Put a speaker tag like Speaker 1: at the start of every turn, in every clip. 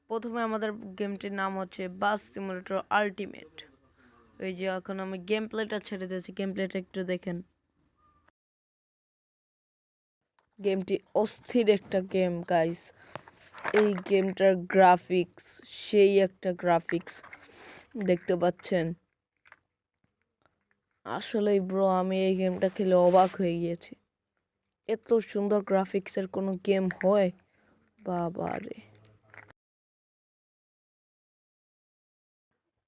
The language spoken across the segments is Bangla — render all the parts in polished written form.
Speaker 1: প্রথমে আমাদের গেমটির নাম হচ্ছে বাস সিমুলেটর আল্টিমেট। এই যে এখন আমি গেম প্লেটা ছেড়ে দিয়েছি, গেম প্লেটা একটু দেখেন। গেমটি অস্থির একটা গেম গাইস। এই গেমটার গ্রাফিক্স সেই একটা গ্রাফিক্স দেখতে পাচ্ছেন। আসলেই ব্রো, আমি এই গেমটা খেলে অবাক হয়ে গিয়েছি। এত সুন্দর গ্রাফিক্সের কোনো গেম হয়? বাবারে।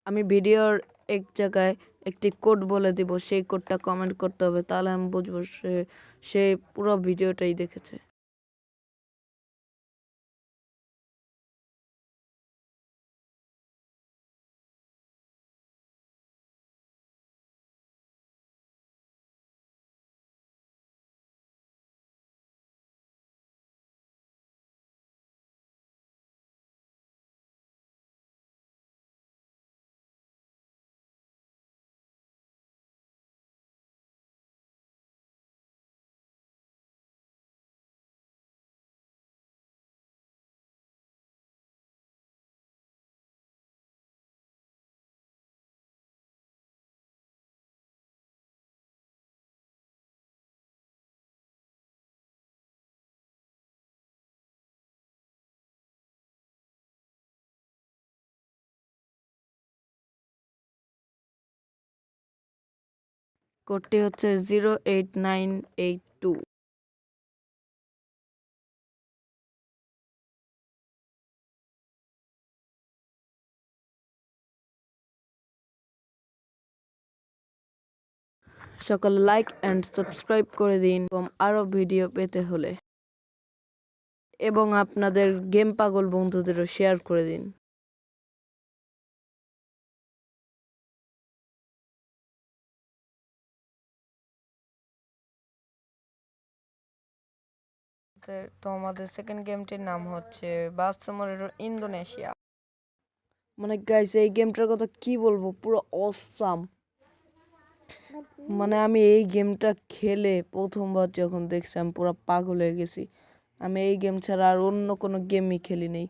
Speaker 1: আমি ভিডিওর এক জায়গায় একটি কোড বলে দিব, সেই কোডটা কমেন্ট করতে হবে, তাহলে আমি বুঝবো সে পুরো ভিডিওটাই দেখেছে। কোডটি হচ্ছে 08982। সকলে লাইক অ্যান্ড সাবস্ক্রাইব করে দিন এবং আরও ভিডিও পেতে হলে, এবং আপনাদের গেম পাগল বন্ধুদেরও শেয়ার করে দিন। তো আমাদের সেকেন্ড গেমটির নাম হচ্ছে বাস সিমুলেটর ইন্দোনেশিয়া। মানে গাইস, এই গেমটার কথা কি বলবো, পুরো অসাম। মানে আমি এই গেমটা খেলে প্রথমবার যখন দেখছি আমি পুরো পাগল হয়ে গেছি। আমি এই গেম ছাড়া আর অন্য কোনো গেমই খেলি নেই।